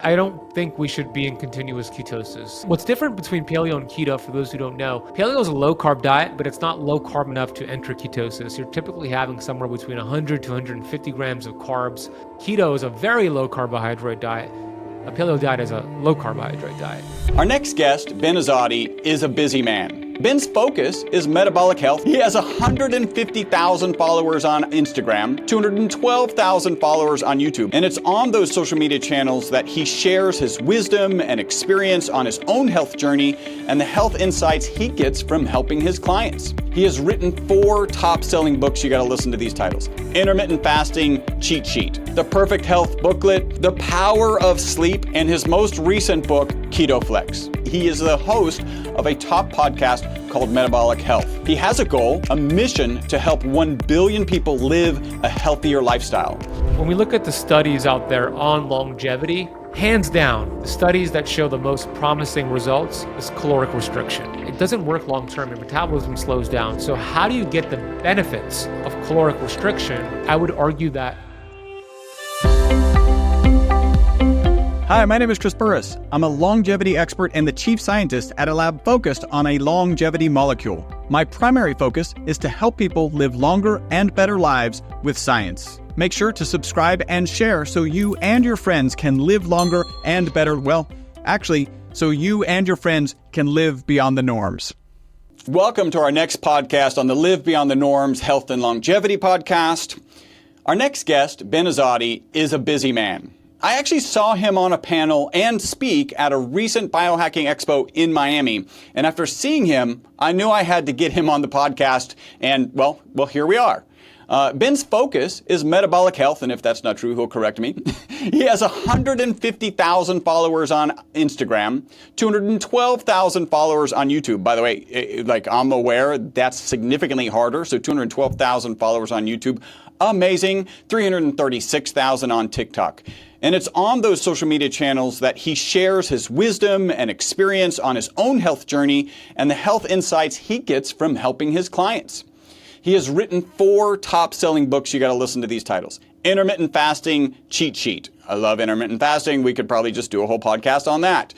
I don't think we should be in continuous ketosis. What's different between paleo and keto, for those who don't know, paleo is a low carb diet, but it's not low carb enough to enter ketosis. You're typically having somewhere between 100 to 150 grams of carbs. Keto is a very low carbohydrate diet. A paleo diet is a low carbohydrate diet. Our next guest, Ben Azadi, is a busy man. Ben's focus is metabolic health. He has 150,000 followers on Instagram, 212,000 followers on YouTube, and it's on those social media channels that he shares his wisdom and experience on his own health journey and the health insights he gets from helping his clients. He has written 4 top-selling books. You got to listen to these titles: Intermittent Fasting Cheat Sheet, The Perfect Health Booklet, The Power of Sleep, and his most recent book, Keto Flex. He is the host of a top podcast called Metabolic Health. He has a goal, a mission to help 1 billion people live a healthier lifestyle. When we look at the studies out there on longevity, hands down, the studies that show the most promising results is caloric restriction. It doesn't work long term, your metabolism slows down. So how do you get the benefits of caloric restriction? I would argue that. Hi, my name is Chris Burris. I'm a longevity expert and the chief scientist at a lab focused on a longevity molecule. My primary focus is to help people live longer and better lives with science. Make sure to subscribe and share so you and your friends can live longer and better. Well, actually, so you and your friends can live beyond the norms. Welcome to our next podcast on the Live Beyond the Norms Health and Longevity podcast. Our next guest, Ben Azadi, is a busy man. I actually saw him on a panel and speak at a recent biohacking expo in Miami. And after seeing him, I knew I had to get him on the podcast. And well, here we are. Ben's focus is metabolic health, and if that's not true, he'll correct me. He has 150,000 followers on Instagram, 212,000 followers on YouTube. By the way, I'm aware that's significantly harder, so 212,000 followers on YouTube. Amazing. 336,000 on TikTok. And it's on those social media channels that he shares his wisdom and experience on his own health journey and the health insights he gets from helping his clients. He has written 4 top-selling books. You got to listen to these titles: Intermittent Fasting Cheat Sheet. I love intermittent fasting. We could probably just do a whole podcast on that.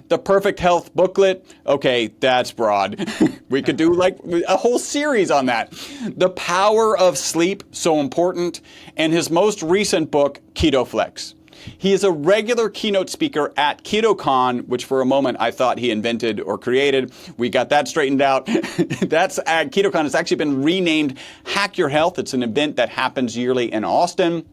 The Perfect Health Booklet. Okay, that's broad. We could do like a whole series on that. The Power of Sleep, so important. And his most recent book, Keto Flex. He is a regular keynote speaker at KetoCon, which for a moment I thought he invented or created. We got that straightened out. KetoCon has actually been renamed Hack Your Health. It's an event that happens yearly in Austin.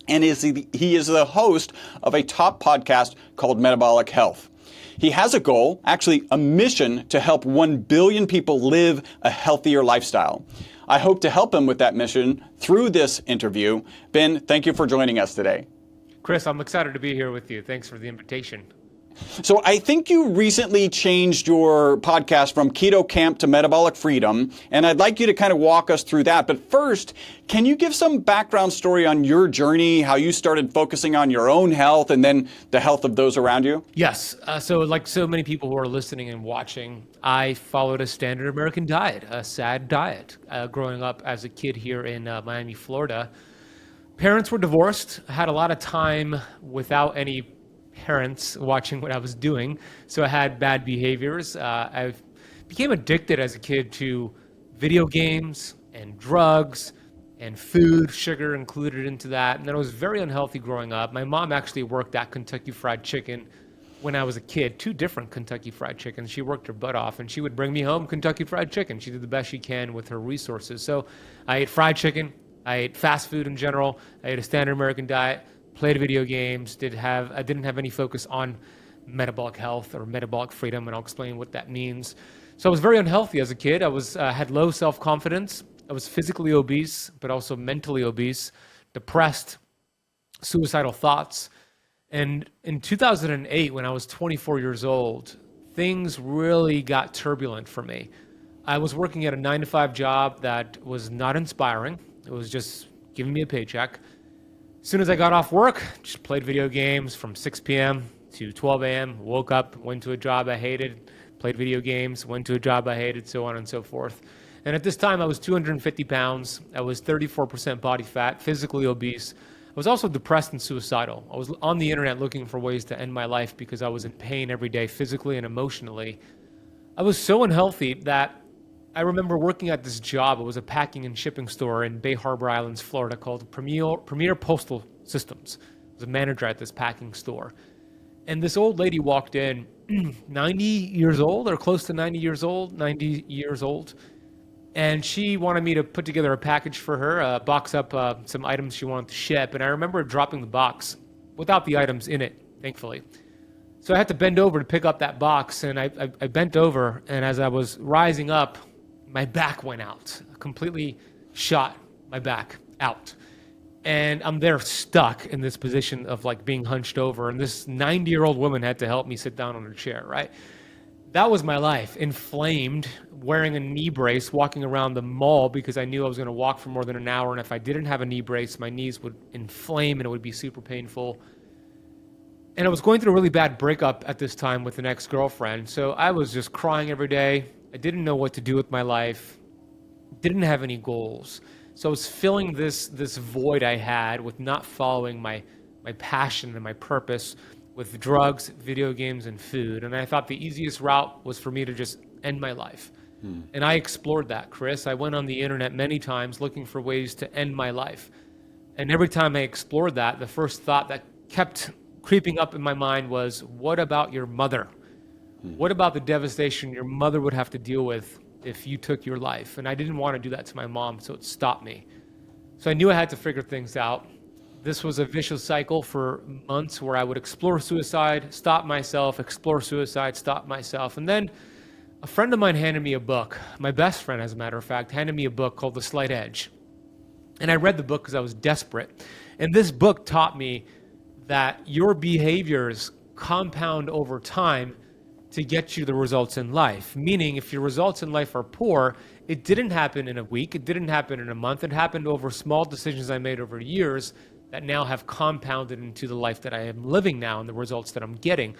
And he is the host of a top podcast called Metabolic Health. He has a goal, actually a mission, to help 1 billion people live a healthier lifestyle. I hope to help him with that mission through this interview. Ben, thank you for joining us today. Chris, I'm excited to be here with you. Thanks for the invitation. So I think you recently changed your podcast from Keto Camp to Metabolic Freedom, and I'd like you to kind of walk us through that. But first, can you give some background story on your journey, how you started focusing on your own health and then the health of those around you? Yes. So like so many people who are listening and watching, I followed a standard American diet, a SAD diet, growing up as a kid here in Miami, Florida. Parents were divorced. I had a lot of time without any parents watching what I was doing, so I had bad behaviors. I became addicted as a kid to video games and drugs and food, sugar included into that, and then I was very unhealthy growing up. My mom actually worked at Kentucky Fried Chicken when I was a kid, 2 different Kentucky Fried Chickens. She worked her butt off, and she would bring me home Kentucky Fried Chicken. She did the best she can with her resources. So I ate fried chicken, I ate fast food in general, I ate a standard American diet, played video games, I didn't have any focus on metabolic health or metabolic freedom, and I'll explain what that means. So I was very unhealthy as a kid. I had low self-confidence. I was physically obese, but also mentally obese, depressed, suicidal thoughts. And in 2008, when I was 24 years old, things really got turbulent for me. I was working at a 9-to-5 job that was not inspiring. It was just giving me a paycheck. As soon as I got off work, just played video games from 6 p.m. to 12 a.m., woke up, went to a job I hated, played video games, went to a job I hated, so on and so forth. And at this time, I was 250 pounds. I was 34% body fat, physically obese. was also depressed and suicidal. I was on the internet looking for ways to end my life because I was in pain every day, physically and emotionally. I was so unhealthy that I remember working at this job. It was a packing and shipping store in Bay Harbor Islands, Florida, called Premier Postal Systems. I was a manager at this packing store. And this old lady walked in, 90 years old or close to 90 years old. And she wanted me to put together a package for her, box up some items she wanted to ship. And I remember dropping the box without the items in it, thankfully. So I had to bend over to pick up that box. And I bent over. And as I was rising up, my back went out. I completely shot my back out. And I'm there stuck in this position of like being hunched over. And this 90-year-old woman had to help me sit down on her chair, right? That was my life, inflamed, wearing a knee brace, walking around the mall because I knew I was going to walk for more than an hour. And if I didn't have a knee brace, my knees would inflame and it would be super painful. And I was going through a really bad breakup at this time with an ex-girlfriend. So I was just crying every day. I didn't know what to do with my life, didn't have any goals. So I was filling this void I had with not following my passion and my purpose with drugs, video games, and food. And I thought the easiest route was for me to just end my life. And I explored that, Chris. I went on the internet many times looking for ways to end my life. And every time I explored that, the first thought that kept creeping up in my mind was, what about your mother? What about the devastation your mother would have to deal with if you took your life? And I didn't want to do that to my mom, so it stopped me. So I knew I had to figure things out. This was a vicious cycle for months where I would explore suicide, stop myself, explore suicide, stop myself. And then a friend of mine handed me a book. My best friend, as a matter of fact, handed me a book called The Slight Edge. And I read the book because I was desperate. And this book taught me that your behaviors compound over time to get you the results in life. Meaning, if your results in life are poor, it didn't happen in a week, it didn't happen in a month, it happened over small decisions I made over years that now have compounded into the life that I am living now and the results that I'm getting.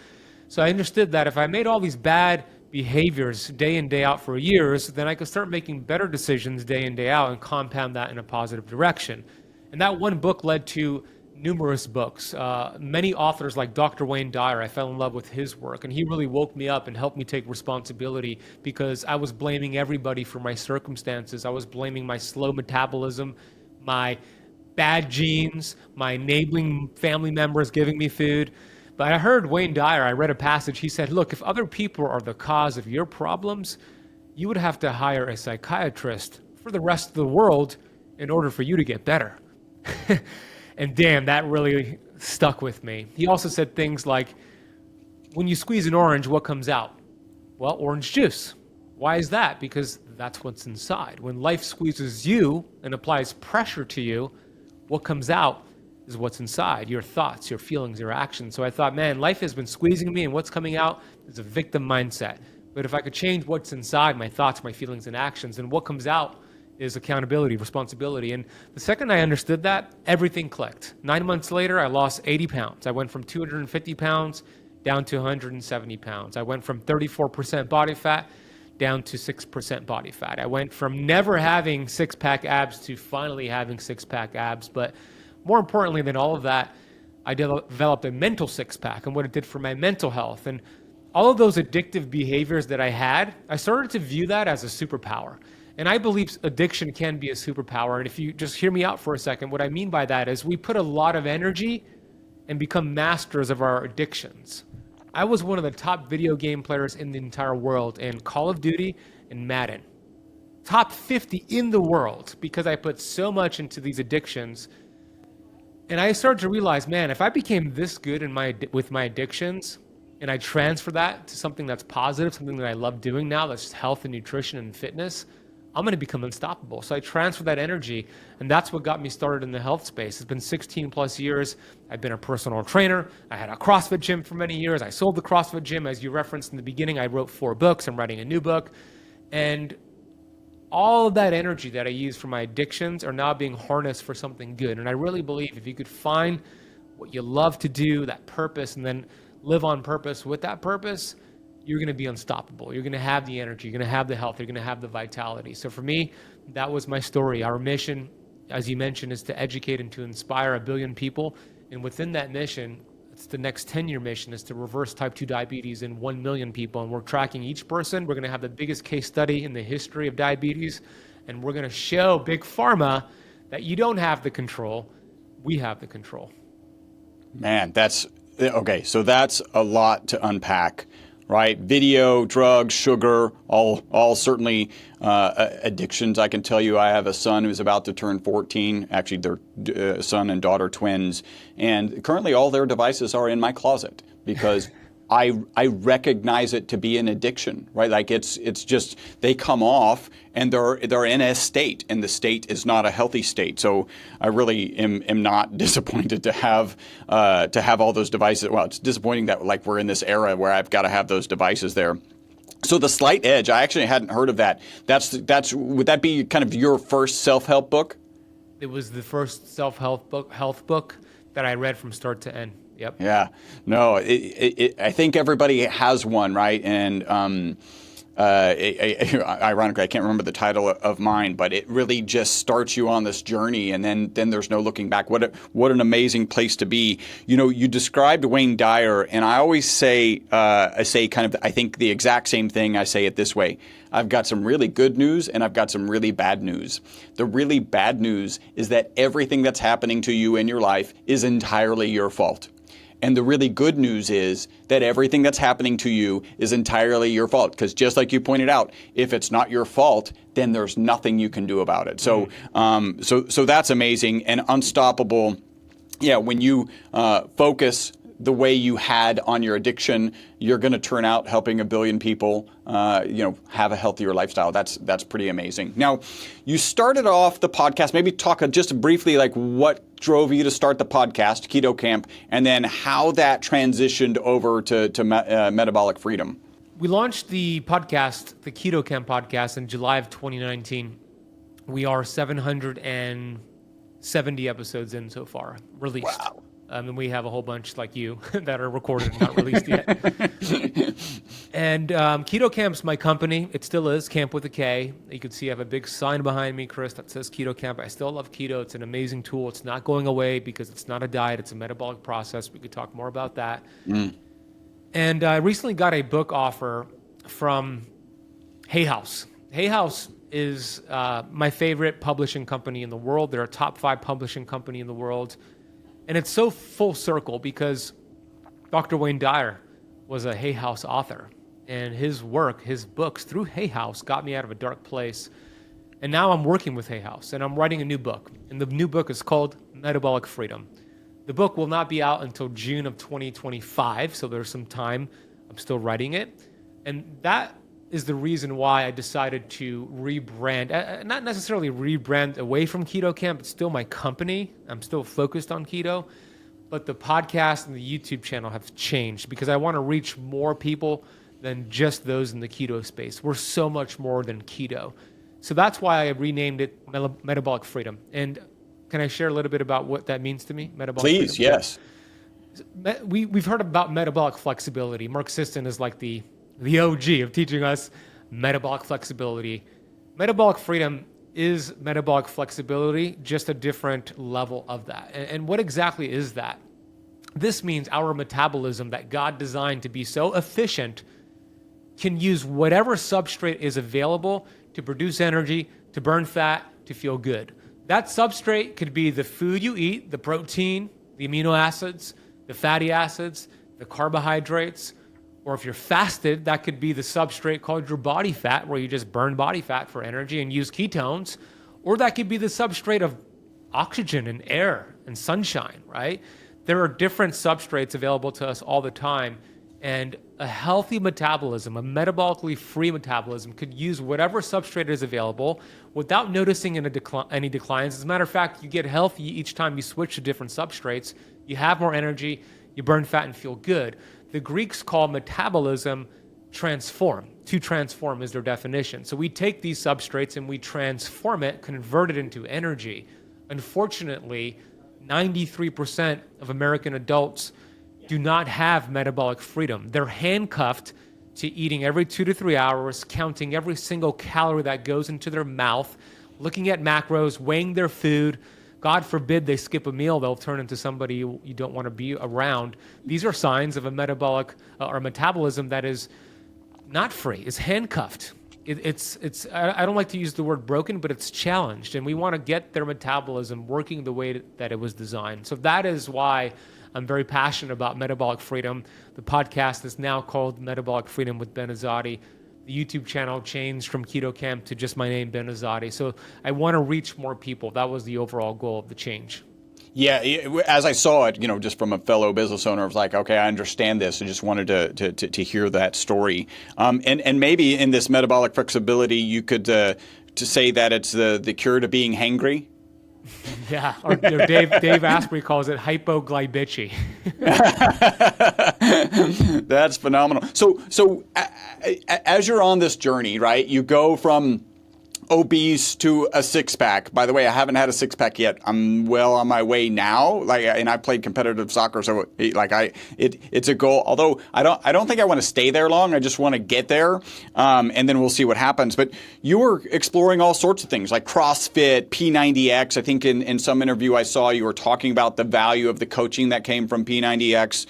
So I understood that if I made all these bad behaviors day in, day out for years, then I could start making better decisions day in, day out and compound that in a positive direction. And that one book led to numerous books. Many authors like Dr. Wayne Dyer, I fell in love with his work, and he really woke me up and helped me take responsibility because I was blaming everybody for my circumstances. I was blaming my slow metabolism, my bad genes, my enabling family members giving me food. But I heard Wayne Dyer, I read a passage, he said, look, if other people are the cause of your problems, you would have to hire a psychiatrist for the rest of the world in order for you to get better. And damn, that really stuck with me. He also said things like, when you squeeze an orange, what comes out? Well, orange juice. Why is that? Because that's what's inside. When life squeezes you and applies pressure to you, what comes out is what's inside, your thoughts, your feelings, your actions. So I thought, man, life has been squeezing me and what's coming out is a victim mindset. But if I could change what's inside, my thoughts, my feelings, and actions, then what comes out is accountability, responsibility. And the second I understood that, everything clicked. 9 months later, I lost 80 pounds. I went from 250 pounds down to 170 pounds. I went from 34% body fat down to 6% body fat. I went from never having six-pack abs to finally having six-pack abs. But more importantly than all of that, I developed a mental six-pack and what it did for my mental health. And all of those addictive behaviors that I had, I started to view that as a superpower. And I believe addiction can be a superpower. And if you just hear me out for a second, what I mean by that is we put a lot of energy and become masters of our addictions. I was one of the top video game players in the entire world in Call of Duty and Madden. Top 50 in the world because I put so much into these addictions. And I started to realize, man, if I became this good with my addictions and I transfer that to something that's positive, something that I love doing now, that's health and nutrition and fitness, I'm going to become unstoppable. So I transfer that energy, and that's what got me started in the health space. It's been 16 plus years. I've been a personal trainer. I had a CrossFit gym for many years. I sold the CrossFit gym. As you referenced in the beginning, I wrote 4 books. I'm writing a new book. And all of that energy that I use for my addictions are now being harnessed for something good. And I really believe if you could find what you love to do, that purpose, and then live on purpose with that purpose, you're going to be unstoppable. You're going to have the energy. You're going to have the health. You're going to have the vitality. So for me, that was my story. Our mission as you mentioned, is to educate and to inspire 1 billion people. And within that mission, it's the next 10-year mission is to reverse type 2 diabetes in 1 million people. And we're tracking each person. We're going to have the biggest case study in the history of diabetes. And we're going to show Big Pharma that you don't have the control. We have the control. Man, that's okay. So that's a lot to unpack, right? Video, drugs, sugar, all certainly addictions. I can tell you, I have a son who's about to turn 14. Actually, they're son and daughter twins, and currently all their devices are in my closet because I recognize it to be an addiction, right? Like it's just they come off and they're in a state, and the state is not a healthy state. So I really am not disappointed to have all those devices. Well, it's disappointing that like we're in this era where I've got to have those devices there. So the Slight Edge, I actually hadn't heard of that. That's would that be kind of your first self-help book? It was the first self-help book that I read from start to end. Yep. Yeah. No, I think everybody has one, right? And ironically, I can't remember the title of mine, but it really just starts you on this journey, and then there's no looking back. What an amazing place to be. You know, you described Wayne Dyer, and I always say, I think the exact same thing. I say it this way. I've got some really good news and I've got some really bad news. The really bad news is that everything that's happening to you in your life is entirely your fault. And the really good news is that everything that's happening to you is entirely your fault. Because just like you pointed out, if it's not your fault, then there's nothing you can do about it. So, so that's amazing and unstoppable. Yeah, when you focus the way you had on your addiction, you're going to turn out helping 1 billion people, have a healthier lifestyle. That's pretty amazing. Now, you started off the podcast. Maybe talk just briefly, like what drove you to start the podcast, Keto Camp, and then how that transitioned over to Metabolic Freedom. We launched the podcast, the Keto Camp podcast, in July of 2019. We are 770 episodes in so far, released. Wow. And we have a whole bunch like you that are recorded and not released yet. And Keto Camp's my company. It still is, Camp with a K. You can see I have a big sign behind me, Chris, that says Keto Camp. I still love keto. It's an amazing tool. It's not going away because it's not a diet. It's a metabolic process. We could talk more about that. And I recently got a book offer from Hay House. Hay House is my favorite publishing company in the world. They're a top 5 publishing company in the world. And it's so full circle because Dr. Wayne Dyer was a Hay House author. And his work, his books through Hay House got me out of a dark place. And now I'm working with Hay House and I'm writing a new book. And the new book is called Metabolic Freedom. The book will not be out until June of 2025. So there's some time. I'm still writing it. And that is the reason why I decided to rebrand, not necessarily rebrand away from Keto Camp. It's still my company. I'm still focused on keto, but the podcast and the YouTube channel have changed because I want to reach more people than just those in the keto space. We're so much more than keto. So that's why I renamed it Metabolic Freedom. And can I share a little bit about what that means to me? Metabolic Please, freedom? Yes. We've heard about metabolic flexibility. Mark Sisson is like the OG of teaching us metabolic flexibility. Metabolic freedom is metabolic flexibility, just a different level of that. And what exactly is that? This means our metabolism that God designed to be so efficient can use whatever substrate is available to produce energy, to burn fat, to feel good. That substrate could be the food you eat, the protein, the amino acids, the fatty acids, the carbohydrates, or if you're fasted, that could be the substrate called your body fat, where you just burn body fat for energy and use ketones. Or that could be the substrate of oxygen and air and sunshine, right? There are different substrates available to us all the time. And a healthy metabolism, a metabolically free metabolism, could use whatever substrate is available without noticing any declines. As a matter of fact, you get healthy each time you switch to different substrates. You have more energy, you burn fat and feel good. The Greeks call metabolism transform. To transform is their definition. So we take these substrates and we transform it, convert it into energy. Unfortunately, 93% of American adults do not have metabolic freedom. They're handcuffed to eating every 2 to 3 hours, counting every single calorie that goes into their mouth, looking at macros, weighing their food. God forbid they skip a meal, they'll turn into somebody you don't want to be around. These are signs of a metabolic or metabolism that is not free, it's handcuffed. I don't like to use the word broken, but it's challenged, and we want to get their metabolism working the way that it was designed. So that is why I'm very passionate about Metabolic Freedom. The podcast is now called Metabolic Freedom with Ben Azadi. The YouTube channel changed from Keto Camp to just my name, Ben Azadi. So I want to reach more people. That was the overall goal of the change. Yeah, as I saw it, just from a fellow business owner, I was like, okay, I understand this. I just wanted to hear that story. And maybe in this metabolic flexibility, you could to say that it's the cure to being hangry. Yeah, or Dave Asprey calls it hypoglycemia. That's phenomenal. So as you're on this journey, right, you go from obese to a six-pack. By the way, I haven't had a six-pack yet. I'm well on my way now. And I played competitive soccer, so it's a goal. Although I don't think I want to stay there long. I just want to get there, and then we'll see what happens. But you were exploring all sorts of things like CrossFit, P90X. I think in some interview I saw you were talking about the value of the coaching that came from P90X.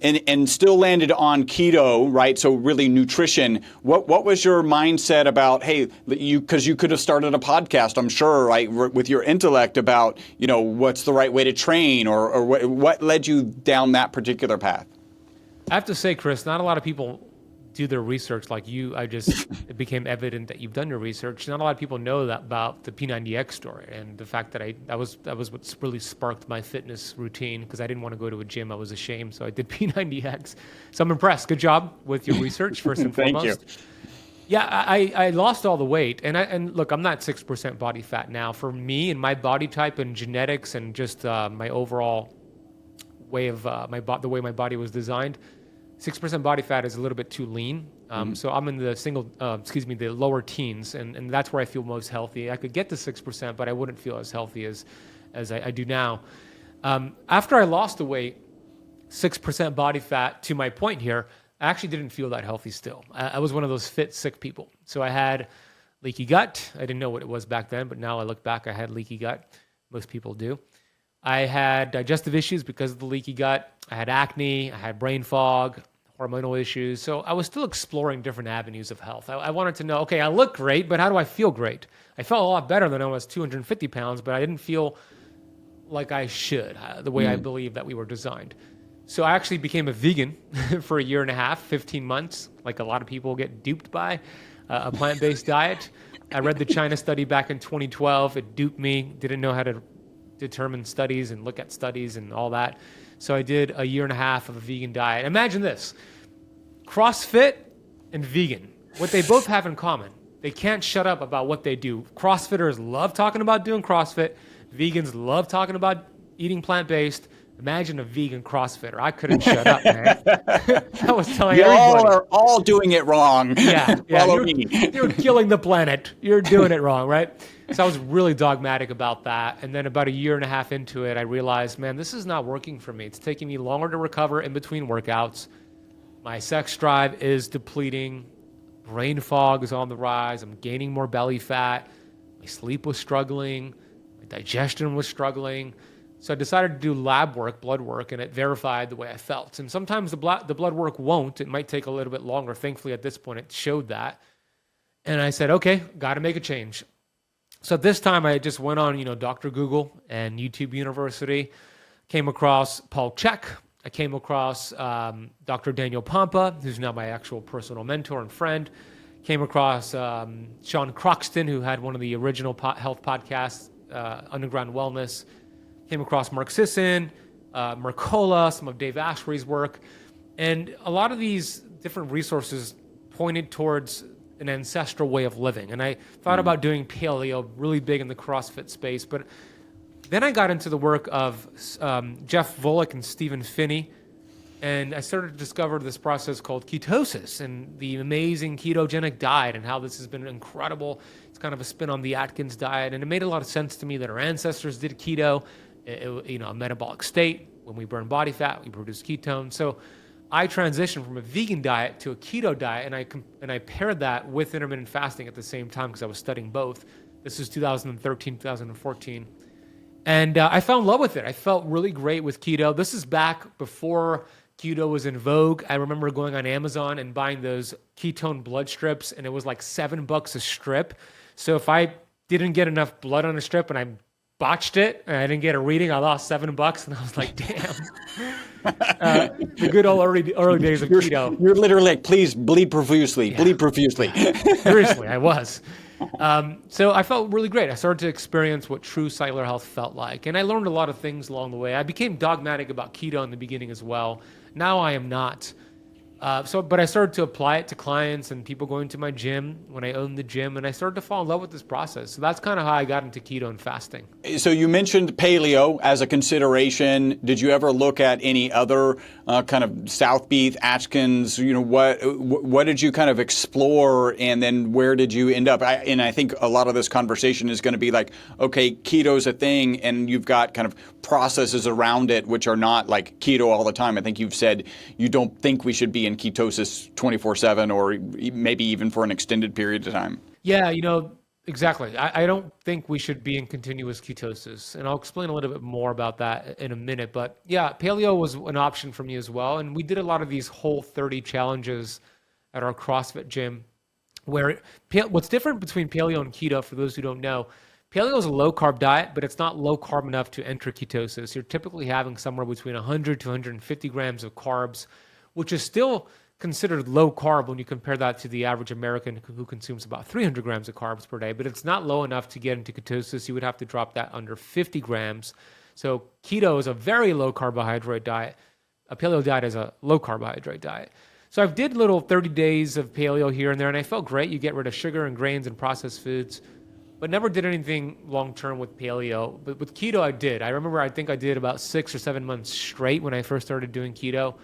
And still landed on keto, right? So really nutrition. What was your mindset about, hey, because you could have started a podcast, I'm sure, right, with your intellect about, what's the right way to train or what led you down that particular path? I have to say, Chris, not a lot of people do their research like you. It became evident that you've done your research. Not a lot of people know that about the P90X story and the fact that that was what really sparked my fitness routine, because I didn't want to go to a gym. I was ashamed, so I did P90X. So I'm impressed. Good job with your research, first and foremost. Thank you. Yeah, I lost all the weight, and look, I'm not 6% body fat now. For me and my body type and genetics and just my overall way of the way my body was designed, 6% body fat is a little bit too lean. So I'm in the lower teens, and that's where I feel most healthy. I could get to 6%, but I wouldn't feel as healthy as I do now. After I lost the weight, 6% body fat, to my point here, I actually didn't feel that healthy still. I was one of those fit, sick people. So I had leaky gut. I didn't know what it was back then, but now I look back, I had leaky gut. Most people do. I had digestive issues because of the leaky gut. I had acne. I had brain fog, hormonal issues. So I was still exploring different avenues of health. I wanted to know, okay, I look great, but how do I feel great? I felt a lot better than I was 250 pounds, but I didn't feel like I should, the way I believe that we were designed. So I actually became a vegan for a year and a half, 15 months, like a lot of people get duped by a plant-based diet. I read the China study back in 2012. It duped me, didn't know how to determine studies and look at studies and all that. So I did a year and a half of a vegan diet. Imagine this, CrossFit and vegan, what they both have in common. They can't shut up about what they do. CrossFitters love talking about doing CrossFit. Vegans love talking about eating plant-based. Imagine a vegan CrossFitter. I couldn't shut up, man. I was telling everybody. Y'all are all doing it wrong. Yeah. Follow me. You're killing the planet. You're doing it wrong, right? So I was really dogmatic about that. And then about a year and a half into it, I realized, man, this is not working for me. It's taking me longer to recover in between workouts. My sex drive is depleting. Brain fog is on the rise. I'm gaining more belly fat. My sleep was struggling. My digestion was struggling. So I decided to do lab work, blood work, and it verified the way I felt. And sometimes the blood work won't. It might take a little bit longer. Thankfully, at this point, it showed that. And I said, okay, got to make a change. So this time I just went on, Dr. Google and YouTube University, came across Paul Chek. I came across Dr. Daniel Pompa, who's now my actual personal mentor and friend. Came across Sean Croxton, who had one of the original health podcasts, Underground Wellness. Came across Mark Sisson, Mercola, some of Dave Asprey's work. And a lot of these different resources pointed towards an ancestral way of living. And I thought about doing paleo, really big in the CrossFit space. But then I got into the work of Jeff Volek and Stephen Finney. And I started to discover this process called ketosis and the amazing ketogenic diet and how this has been incredible. It's kind of a spin on the Atkins diet. And it made a lot of sense to me that our ancestors did keto. A metabolic state. When we burn body fat, we produce ketones. So I transitioned from a vegan diet to a keto diet, and I paired that with intermittent fasting at the same time because I was studying both This is 2013, 2014. And I fell in love with it. I felt really great with keto. This is back before keto was in vogue. I remember going on Amazon and buying those ketone blood strips, and it was like $7 a strip. So if I didn't get enough blood on a strip and I botched it and I didn't get a reading, I lost $7, and I was like, damn. The good old early days of keto. You're literally like, please bleed profusely, bleed profusely. Seriously, I was. So I felt really great. I started to experience what true cellular health felt like. And I learned a lot of things along the way. I became dogmatic about keto in the beginning as well. Now I am not. But I started to apply it to clients and people going to my gym when I owned the gym, and I started to fall in love with this process. So that's kind of how I got into keto and fasting. So you mentioned paleo as a consideration. Did you ever look at any other kind of South Beef, Atkins? What did you kind of explore, and then where did you end up? I think a lot of this conversation is going to be like, okay, keto's a thing, and you've got kind of processes around it which are not like keto all the time. I think you've said you don't think we should be in ketosis 24/7 or maybe even for an extended period of time. Yeah, exactly. I don't think we should be in continuous ketosis, and I'll explain a little bit more about that in a minute. But yeah, paleo was an option for me as well, and we did a lot of these Whole30 challenges at our CrossFit gym, where what's different between paleo and keto, for those who don't know, paleo is a low-carb diet, but it's not low-carb enough to enter ketosis. You're typically having somewhere between 100 to 150 grams of carbs, which is still considered low carb when you compare that to the average American who consumes about 300 grams of carbs per day, but it's not low enough to get into ketosis. You would have to drop that under 50 grams. So keto is a very low carbohydrate diet. A paleo diet is a low carbohydrate diet. So I've did little 30 days of paleo here and there, and I felt great. You get rid of sugar and grains and processed foods, but never did anything long-term with paleo. But with keto, I did. I think I did about 6 or 7 months straight when I first started doing keto.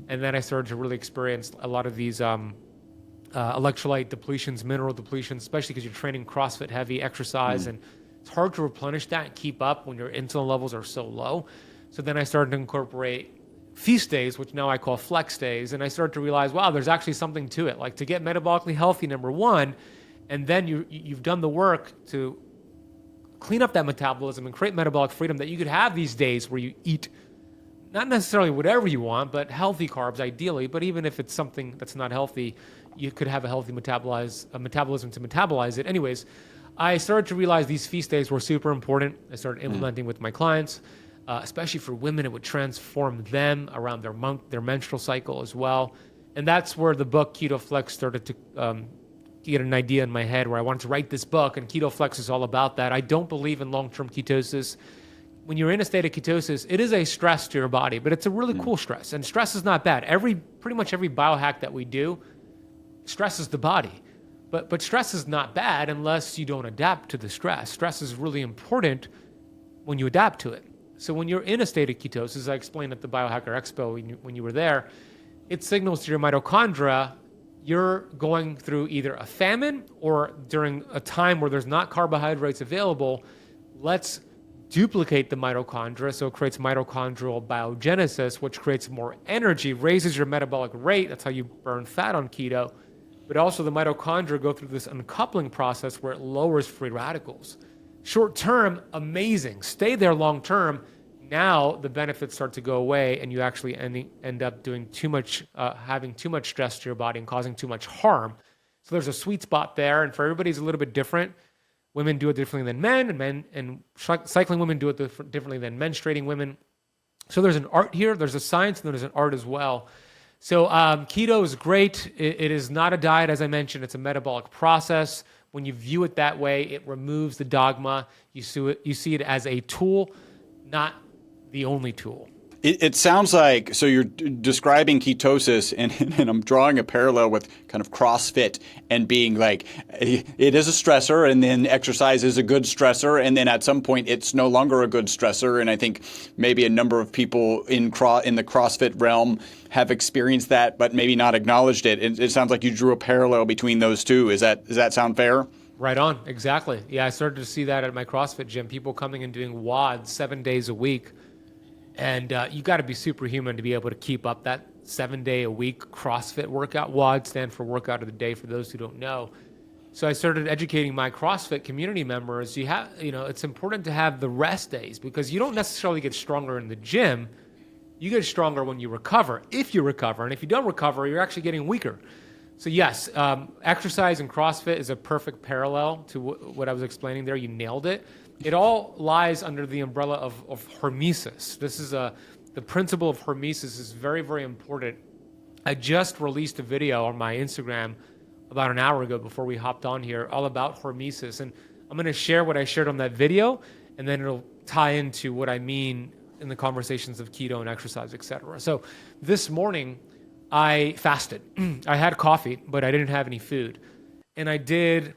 And then I started to really experience a lot of these electrolyte depletions, mineral depletions, especially because you're training CrossFit heavy exercise. And it's hard to replenish that and keep up when your insulin levels are so low. So then I started to incorporate feast days, which now I call flex days. And I started to realize, wow, there's actually something to it. Like to get metabolically healthy, number one, and then you've done the work to clean up that metabolism and create metabolic freedom, that you could have these days where you eat not necessarily whatever you want, but healthy carbs ideally. But even if it's something that's not healthy, you could have a healthy metabolism to metabolize it. Anyways, I started to realize these feast days were super important. I started implementing with my clients, especially for women. It would transform them around their menstrual cycle as well. And that's where the book Keto Flex started to get an idea in my head, where I wanted to write this book, and Keto Flex is all about that. I don't believe in long-term ketosis. When you're in a state of ketosis, it is a stress to your body, but it's a really cool stress. And stress is not bad. Pretty much every biohack that we do stresses the body. But stress is not bad unless you don't adapt to the stress. Stress is really important when you adapt to it. So when you're in a state of ketosis, I explained at the Biohacker Expo when you were there, it signals to your mitochondria you're going through either a famine or during a time where there's not carbohydrates available. Let's duplicate the mitochondria, so it creates mitochondrial biogenesis, which creates more energy, raises your metabolic rate. That's how you burn fat on keto. But also the mitochondria go through this uncoupling process where it lowers free radicals. Short term, amazing. Stay there long term. Now the benefits start to go away, and you actually end up doing too much, having too much stress to your body and causing too much harm. So there's a sweet spot there, and for everybody it's a little bit different. Women do it differently than men, and cycling women do it differently than menstruating women. So there's an art here, there's a science, and there's an art as well. So keto is great. It is not a diet, as I mentioned. It's a metabolic process. When you view it that way, it removes the dogma. You see it as a tool, not the only tool. It sounds like, so you're describing ketosis, and I'm drawing a parallel with kind of CrossFit and being like, it is a stressor, and then exercise is a good stressor, and then at some point it's no longer a good stressor. And I think maybe a number of people in the CrossFit realm have experienced that, but maybe not acknowledged it. It sounds like you drew a parallel between those two. Does that sound fair? Right on, exactly. Yeah, I started to see that at my CrossFit gym, people coming and doing WODs 7 days a week. And you got to be superhuman to be able to keep up that 7 day a week CrossFit workout. WOD stand for workout of the day for those who don't know. So I started educating my CrossFit community members. It's important to have the rest days because you don't necessarily get stronger in the gym. You get stronger when you recover, if you recover. And if you don't recover, you're actually getting weaker. So yes, exercise and CrossFit is a perfect parallel to what I was explaining there. You nailed it. It all lies under the umbrella of hormesis. The principle of hormesis is very, very important. I just released a video on my Instagram about an hour ago before we hopped on here, all about hormesis. And I'm going to share what I shared on that video, and then it'll tie into what I mean in the conversations of keto and exercise, etc. So this morning, I fasted. I had coffee, but I didn't have any food. And I did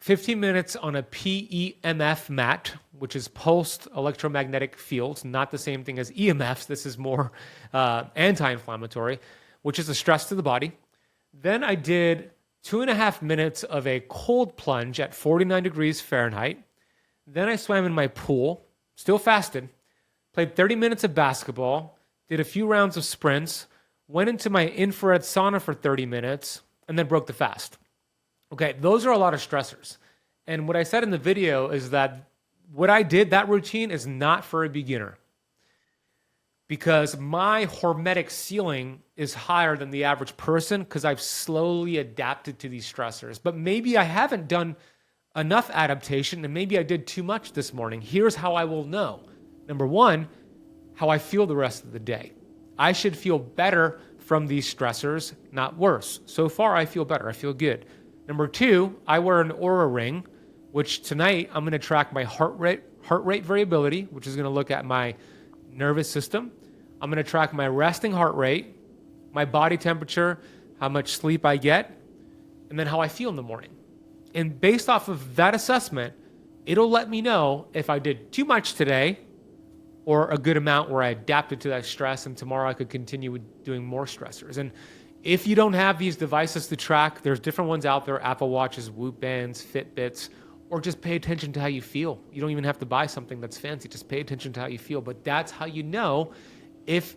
15 minutes on a PEMF mat, which is pulsed electromagnetic fields, not the same thing as EMFs. This is more anti-inflammatory, which is a stress to the body. Then I did 2.5 minutes of a cold plunge at 49 degrees Fahrenheit. Then I swam in my pool, still fasted, played 30 minutes of basketball, did a few rounds of sprints, went into my infrared sauna for 30 minutes, and then broke the fast. Okay, those are a lot of stressors. And what I said in the video is that what I did, that routine is not for a beginner because my hormetic ceiling is higher than the average person because I've slowly adapted to these stressors. But maybe I haven't done enough adaptation and maybe I did too much this morning. Here's how I will know. Number one, how I feel the rest of the day. I should feel better from these stressors, not worse. So far, I feel better. I feel good. Number two, I wear an Oura ring, which tonight I'm going to track my heart rate variability, which is going to look at my nervous system. I'm going to track my resting heart rate, my body temperature, how much sleep I get, and then how I feel in the morning. And based off of that assessment, it'll let me know if I did too much today or a good amount where I adapted to that stress and tomorrow I could continue with doing more stressors. And if you don't have these devices to track, there's different ones out there, Apple Watches, Whoop Bands, Fitbits, or just pay attention to how you feel. You don't even have to buy something that's fancy, just pay attention to how you feel. But that's how you know if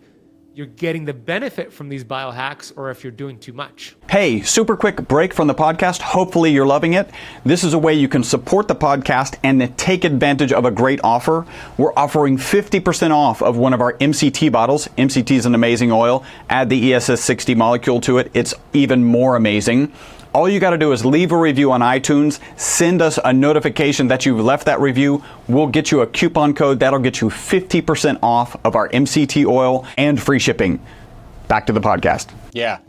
you're getting the benefit from these biohacks or if you're doing too much. Hey, super quick break from the podcast. Hopefully you're loving it. This is a way you can support the podcast and take advantage of a great offer. We're offering 50% off of one of our MCT bottles. MCT is an amazing oil. Add the ESS60 molecule to it. It's even more amazing. All you got to do is leave a review on iTunes, send us a notification that you've left that review. We'll get you a coupon code that'll get you 50% off of our MCT oil and free shipping. Back to the podcast. Yeah.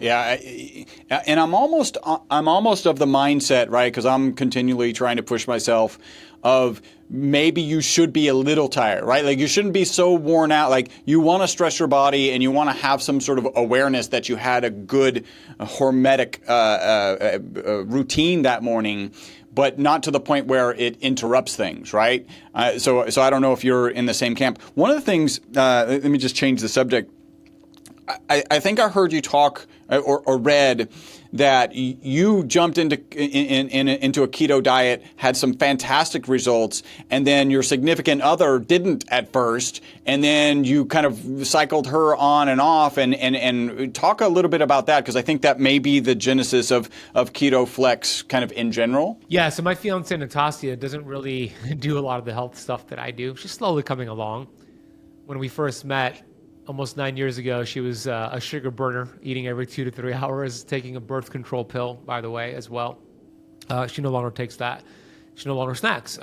And I'm almost of the mindset, right? Because I'm continually trying to push myself of maybe you should be a little tired, right? Like you shouldn't be so worn out. Like you want to stress your body and you want to have some sort of awareness that you had a good hormetic routine that morning, but not to the point where it interrupts things, right? So I don't know if you're in the same camp. One of the things, let me just change the subject. I think I heard you talk or read that you jumped into a keto diet, had some fantastic results, and then your significant other didn't at first, and then you kind of cycled her on and off, and talk a little bit about that because I think that may be the genesis of Keto Flex kind of in general. Yeah, so my fiance Natasha doesn't really do a lot of the health stuff that I do. She's slowly coming along. When we first met, almost 9 years ago, she was a sugar burner, eating every 2 to 3 hours, taking a birth control pill, by the way, as well. She no longer takes that. She no longer snacks.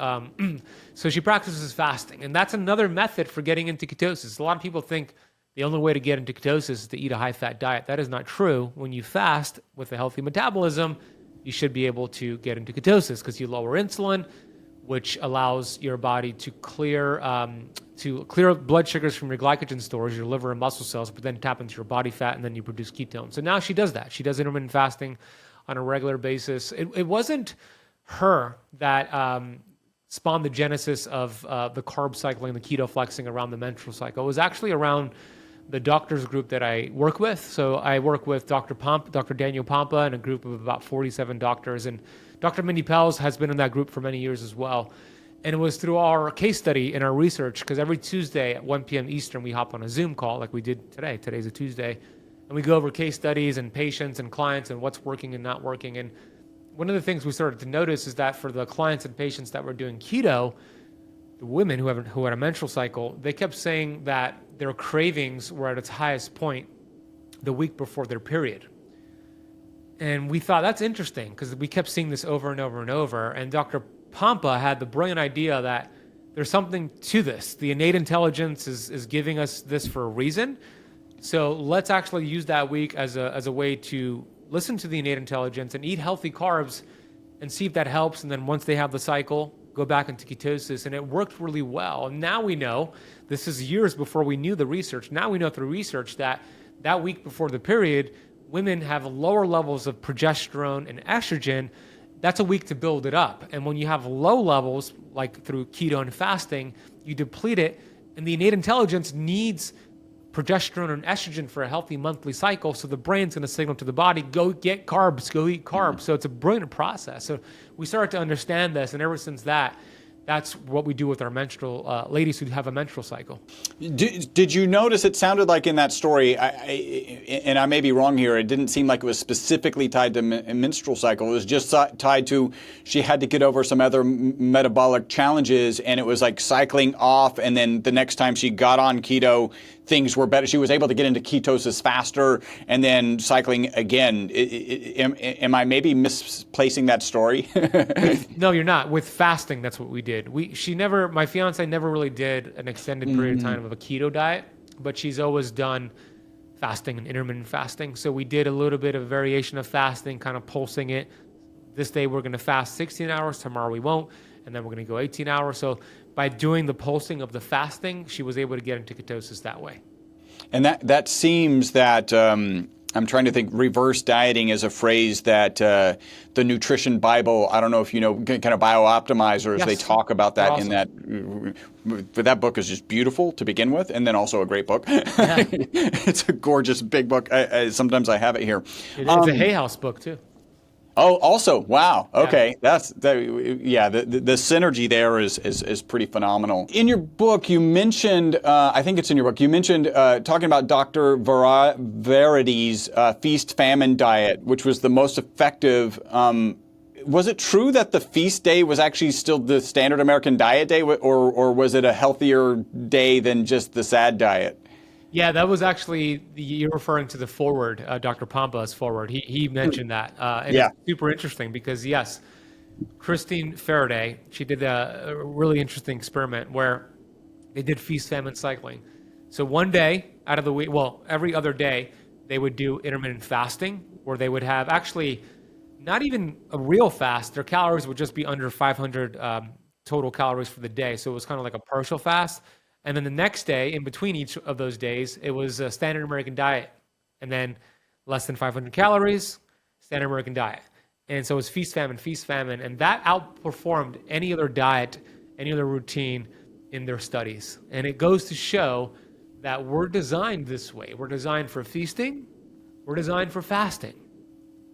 So she practices fasting. And that's another method for getting into ketosis. A lot of people think the only way to get into ketosis is to eat a high-fat diet. That is not true. When you fast with a healthy metabolism, you should be able to get into ketosis because you lower insulin, which allows your body to clear blood sugars from your glycogen stores, your liver and muscle cells, but then tap into your body fat, and then you produce ketones. So now she does that. She does intermittent fasting on a regular basis. It wasn't her that spawned the genesis of the carb cycling, the keto flexing around the menstrual cycle. It was actually around the doctors group that I work with. So I work with Dr. Daniel Pompa and a group of about 47 doctors, and Dr. Mindy Pelz has been in that group for many years as well. And it was through our case study and our research, because every Tuesday at 1 p.m. Eastern, we hop on a Zoom call like we did today. Today's a Tuesday. And we go over case studies and patients and clients and what's working and not working. And one of the things we started to notice is that for the clients and patients that were doing keto, the women who had a menstrual cycle, they kept saying that their cravings were at its highest point the week before their period. And we thought that's interesting because we kept seeing this over and over and over. And Dr. Pompa had the brilliant idea that there's something to this. The innate intelligence is giving us this for a reason. So let's actually use that week as a way to listen to the innate intelligence and eat healthy carbs and see if that helps. And then once they have the cycle, go back into ketosis. And it worked really well. And now we know, this is years before we knew the research. Now we know through research that week before the period, women have lower levels of progesterone and estrogen. That's a week to build it up. And when you have low levels, like through keto and fasting, you deplete it. And the innate intelligence needs progesterone and estrogen for a healthy monthly cycle. So the brain's going to signal to the body, go get carbs, go eat carbs. So it's a brilliant process. So we started to understand this. And ever since that, that's what we do with our menstrual ladies who have a menstrual cycle. Did you notice, it sounded like in that story, and I may be wrong here, it didn't seem like it was specifically tied to menstrual cycle. It was just tied to she had to get over some other metabolic challenges, and it was like cycling off, and then the next time she got on keto, things were better. She was able to get into ketosis faster and then cycling again. Am I maybe misplacing that story? No, you're not. With fasting, that's what we did. My fiance never really did an extended period of time of a keto diet, but she's always done fasting and intermittent fasting. So we did a little bit of variation of fasting, kind of pulsing it. This day we're going to fast 16 hours, tomorrow we won't, and then we're going to go 18 hours. So by doing the pulsing of the fasting, she was able to get into ketosis that way. And that seems that, I'm trying to think, reverse dieting is a phrase that the Nutrition Bible, I don't know if you know, kind of bio-optimizers, yes, they talk about that awesome. In that. But that book is just beautiful to begin with, and then also a great book. Yeah. It's a gorgeous big book. Sometimes I have it here. It's a Hay House book, too. Oh, also, wow. Okay, yeah. The synergy there is pretty phenomenal. In your book, you mentioned, I think it's in your book, you mentioned talking about Dr. Verity's feast-famine diet, which was the most effective. Was it true that the feast day was actually still the standard American diet day, or was it a healthier day than just the SAD diet? Yeah, that was actually, you're referring to the forward, Dr. Pompa's forward. He mentioned that. And yeah. It's super interesting because, yes, Christine Faraday, she did a really interesting experiment where they did feast-famine cycling. So one day out of the week, well, every other day, they would do intermittent fasting where they would have actually not even a real fast. Their calories would just be under 500 total calories for the day. So it was kind of like a partial fast. And then the next day, in between each of those days, it was a standard American diet. And then less than 500 calories, standard American diet. And so it was feast-famine. And that outperformed any other diet, any other routine in their studies. And it goes to show that we're designed this way. We're designed for feasting. We're designed for fasting,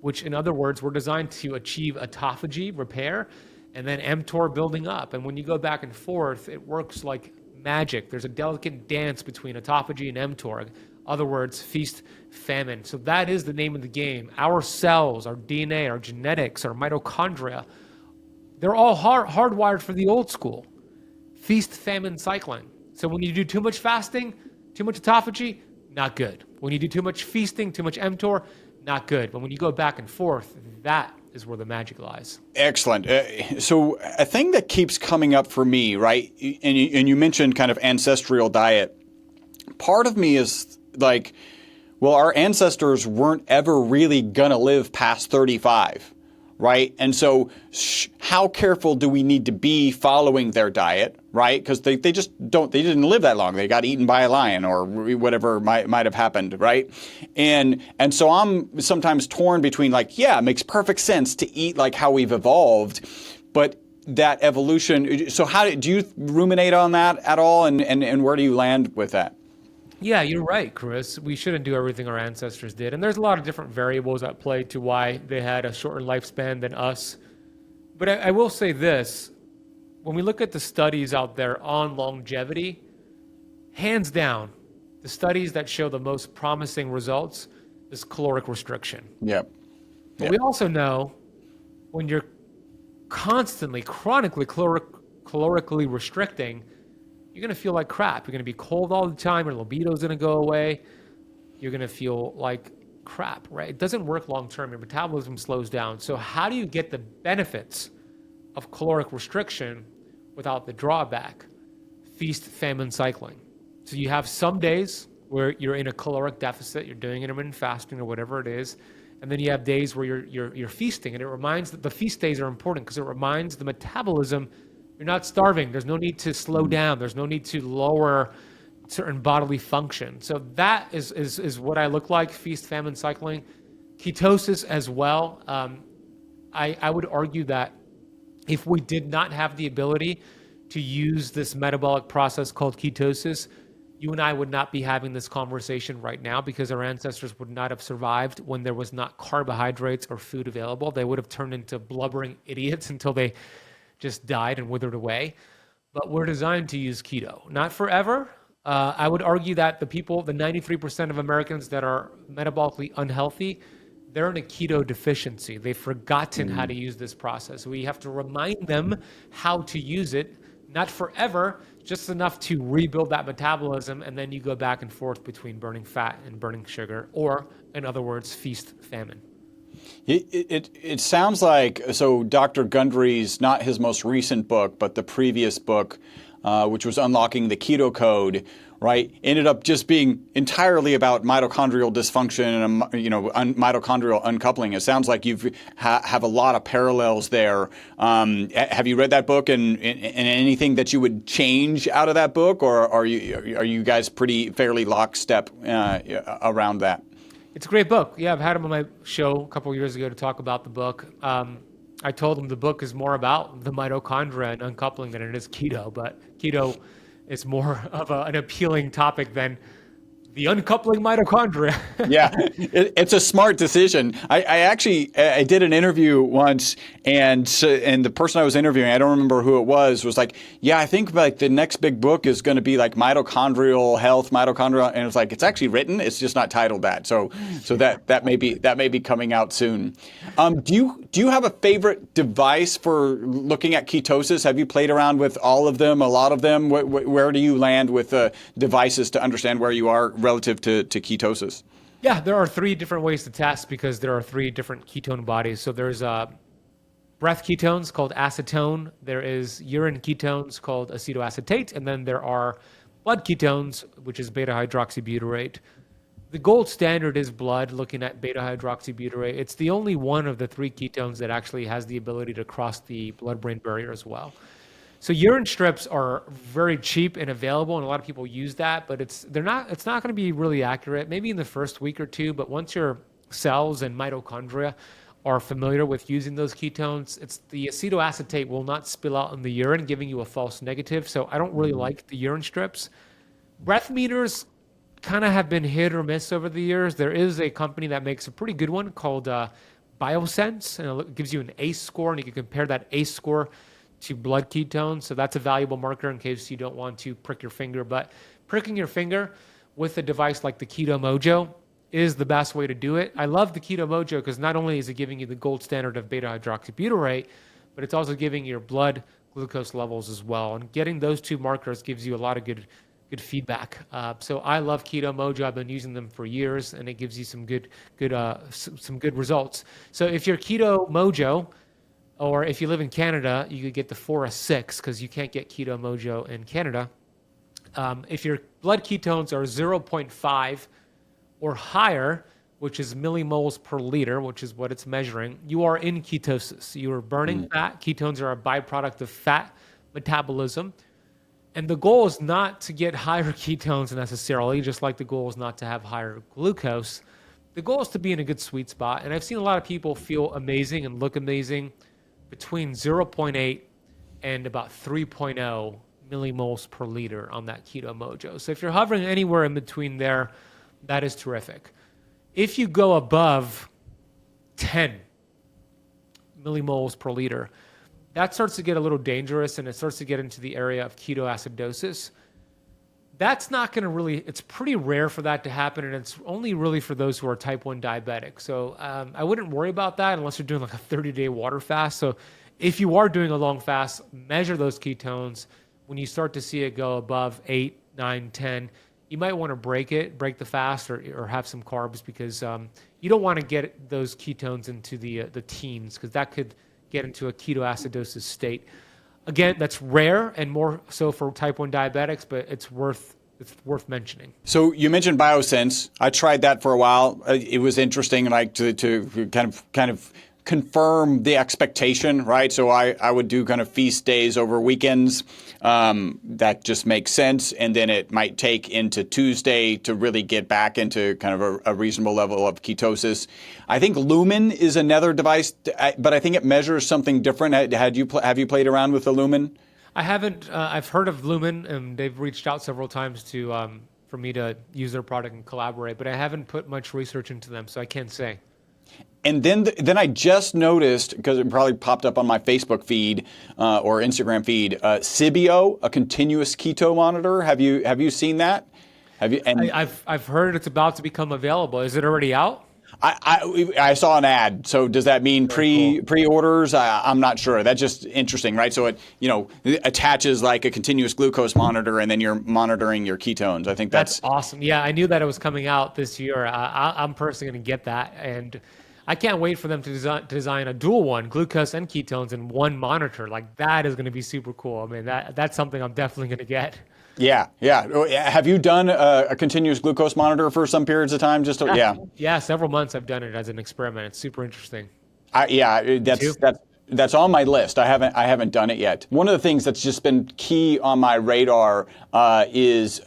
which in other words, we're designed to achieve autophagy, repair, and then mTOR building up. And when you go back and forth, it works like magic. There's a delicate dance between autophagy and mTOR. Other words, feast, famine. So that is the name of the game. Our cells, our DNA, our genetics, our mitochondria, they're all hardwired for the old school. Feast, famine cycling. So when you do too much fasting, too much autophagy, not good. When you do too much feasting, too much mTOR, not good. But when you go back and forth, that is where the magic lies. Excellent. So a thing that keeps coming up for me, right, and you mentioned kind of ancestral diet. Part of me is like, well, our ancestors weren't ever really going to live past 35, right? And so how careful do we need to be following their diet, right? Because they didn't live that long. They got eaten by a lion or whatever might have happened, right? And so I'm sometimes torn between like, yeah, it makes perfect sense to eat like how we've evolved, but that evolution. So how do you ruminate on that at all? And where do you land with that? Yeah, you're right, Chris. We shouldn't do everything our ancestors did. And there's a lot of different variables at play to why they had a shorter lifespan than us. But I will say this. When we look at the studies out there on longevity, hands down, the studies that show the most promising results is caloric restriction. Yep. But we also know when you're constantly, chronically calorically restricting, you're going to feel like crap. You're going to be cold all the time. Your libido's going to go away. You're going to feel like crap, right? It doesn't work long term. Your metabolism slows down. So how do you get the benefits of caloric restriction without the drawback? Feast-famine cycling. So you have some days where you're in a caloric deficit, you're doing intermittent fasting or whatever it is, and then you have days where you're feasting. And it reminds that the feast days are important because it reminds the metabolism you're not starving. There's no need to slow down. There's no need to lower certain bodily function. So that is what I look like, feast-famine cycling. Ketosis as well. I would argue that if we did not have the ability to use this metabolic process called ketosis, you and I would not be having this conversation right now because our ancestors would not have survived when there was not carbohydrates or food available. They would have turned into blubbering idiots until they just died and withered away. But we're designed to use keto, not forever. I would argue that the 93% of Americans that are metabolically unhealthy, they're in a keto deficiency. They've forgotten how to use this process. We have to remind them how to use it, not forever, just enough to rebuild that metabolism, and then you go back and forth between burning fat and burning sugar, or, in other words, feast-famine. It sounds like, so Dr. Gundry's, not his most recent book, but the previous book, which was Unlocking the Keto Code, right, ended up just being entirely about mitochondrial dysfunction and mitochondrial uncoupling. It sounds like you have a lot of parallels there. Have you read that book and anything that you would change out of that book, or are you guys fairly lockstep around that? It's a great book. Yeah, I've had him on my show a couple of years ago to talk about the book. I told him the book is more about the mitochondria and uncoupling than it is keto, but keto is more of an appealing topic than the uncoupling mitochondria. Yeah, it's a smart decision. I did an interview once, and the person I was interviewing, I don't remember who it was like, yeah, I think like the next big book is going to be like mitochondrial health, and it's like, it's actually written, it's just not titled that. So that may be coming out soon. Do you have a favorite device for looking at ketosis? Have you played around with all of them, a lot of them? Where do you land with devices to understand where you are relative to ketosis? Yeah, there are 3 different ways to test because there are 3 different ketone bodies. So there's breath ketones called acetone, there is urine ketones called acetoacetate, and then there are blood ketones, which is beta-hydroxybutyrate. The gold standard is blood, looking at beta-hydroxybutyrate. It's the only one of the 3 ketones that actually has the ability to cross the blood-brain barrier as well. So urine strips are very cheap and available, and a lot of people use that, but it's not going to be really accurate, maybe in the first week or 2, but once your cells and mitochondria are familiar with using those ketones, the acetoacetate will not spill out in the urine, giving you a false negative. So I don't really like the urine strips. Breath meters kind of have been hit or miss over the years. There is a company that makes a pretty good one called Biosense, and it gives you an ACE score, and you can compare that ACE score to blood ketones. So that's a valuable marker in case you don't want to prick your finger. But pricking your finger with a device like the Keto Mojo is the best way to do it. I love the Keto Mojo because not only is it giving you the gold standard of beta-hydroxybutyrate, but it's also giving your blood glucose levels as well. And getting those 2 markers gives you a lot of good feedback. So I love Keto Mojo. I've been using them for years, and it gives you some good results. So if you're Keto Mojo, or if you live in Canada, you could get the Forest 6 because you can't get Keto Mojo in Canada. If your blood ketones are 0.5 or higher, which is millimoles per liter, which is what it's measuring, you are in ketosis. You are burning fat. Ketones are a byproduct of fat metabolism. And the goal is not to get higher ketones necessarily, just like the goal is not to have higher glucose. The goal is to be in a good sweet spot. And I've seen a lot of people feel amazing and look amazing between 0.8 and about 3.0 millimoles per liter on that Keto Mojo. So if you're hovering anywhere in between there, that is terrific. If you go above 10 millimoles per liter, that starts to get a little dangerous, and it starts to get into the area of ketoacidosis. That's not going to really, it's pretty rare for that to happen. And it's only really for those who are type 1 diabetic. So I wouldn't worry about that unless you're doing like a 30-day water fast. So if you are doing a long fast, measure those ketones. When you start to see it go above 8, 9, 10, you might want to break the fast or have some carbs because you don't want to get those ketones into the teens because that could get into a ketoacidosis state. Again, that's rare and more so for type 1 diabetics, but it's worth mentioning. So you mentioned Biosense. I tried that for a while. It was interesting, like to kind of confirm the expectation, right? So I would do kind of feast days over weekends. That just makes sense. And then it might take into Tuesday to really get back into kind of a reasonable level of ketosis. I think Lumen is another device, but I think it measures something different. Have you played around with the Lumen? I haven't. I've heard of Lumen, and they've reached out several times for me to use their product and collaborate, but I haven't put much research into them, so I can't say. And then I just noticed, because it probably popped up on my Facebook feed or Instagram feed, Sibio, a continuous keto monitor. Have you seen that? Have you? And I've heard it's about to become available. Is it already out? I saw an ad. So does that mean pre-orders? I'm not sure. That's just interesting, right? So it attaches like a continuous glucose monitor, and then you're monitoring your ketones. I think that's awesome. Yeah, I knew that it was coming out this year. I'm personally going to get that, and I can't wait for them to design a dual one, glucose and ketones, in one monitor. Like that is going to be super cool. I mean, that's something I'm definitely going to get. Yeah. Have you done a continuous glucose monitor for some periods of time? Yeah, several months I've done it as an experiment. It's super interesting. That's on my list. I haven't done it yet. One of the things that's just been key on my radar is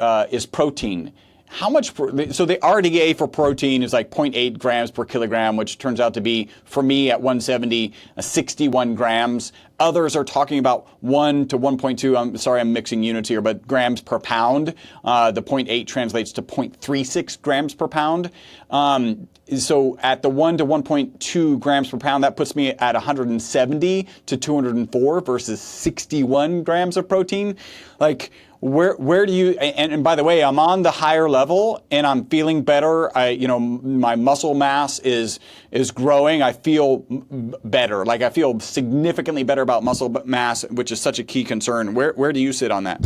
protein. How much? So the RDA for protein is like 0.8 grams per kilogram, which turns out to be, for me at 170, 61 grams. Others are talking about 1 to 1.2. I'm sorry, I'm mixing units here, but grams per pound. The 0.8 translates to 0.36 grams per pound. So at the 1 to 1.2 grams per pound, that puts me at 170 to 204 versus 61 grams of protein. Like, where do you, and by the way, I'm on the higher level and I'm feeling better. My muscle mass is growing. I feel better. Like I feel significantly better about muscle mass, which is such a key concern. Where do you sit on that?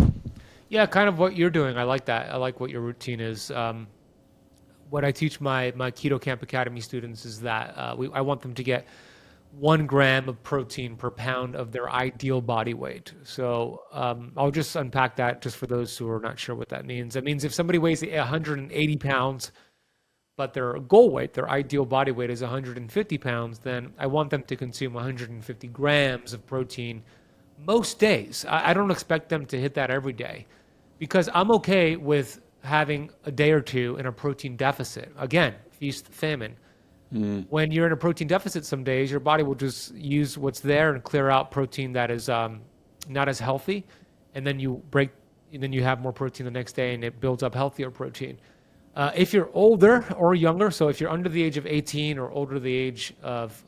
Yeah, kind of what you're doing. I like that. I like what your routine is. What I teach my Keto Camp Academy students is that I want them to get 1 gram of protein per pound of their ideal body weight. So I'll just unpack that just for those who are not sure what that means. That means if somebody weighs 180 pounds, but their goal weight, their ideal body weight is 150 pounds, then I want them to consume 150 grams of protein most days. I don't expect them to hit that every day because I'm okay with having a day or two in a protein deficit. Again, feast-famine. When you're in a protein deficit some days, your body will just use what's there and clear out protein that is not as healthy. And then you have more protein the next day and it builds up healthier protein. If you're older or younger, so if you're under the age of 18 or older the age of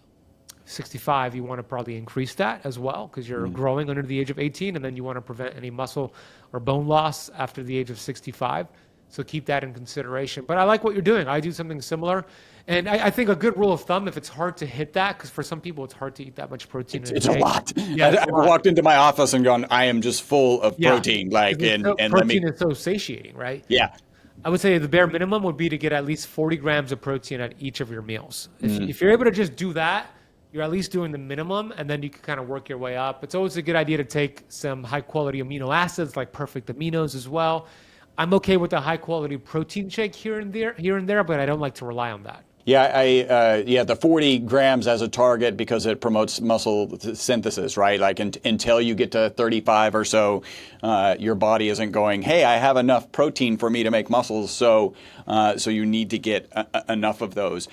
65, you want to probably increase that as well because you're growing under the age of 18 and then you want to prevent any muscle or bone loss after the age of 65. So keep that in consideration. But I like what you're doing. I do something similar. And I think a good rule of thumb, if it's hard to hit that, because for some people it's hard to eat that much protein in a day. It's a lot. Yeah, I walked into my office and gone, I am just full of protein. Protein is so satiating, right? Yeah. I would say the bare minimum would be to get at least 40 grams of protein at each of your meals. If you're able to just do that, you're at least doing the minimum, and then you can kind of work your way up. It's always a good idea to take some high-quality amino acids like perfect aminos as well. I'm okay with a high-quality protein shake here and there, but I don't like to rely on that. Yeah, the 40 grams as a target because it promotes muscle synthesis, right? Like until you get to 35 or so, your body isn't going, hey, I have enough protein for me to make muscles, so you need to get enough of those.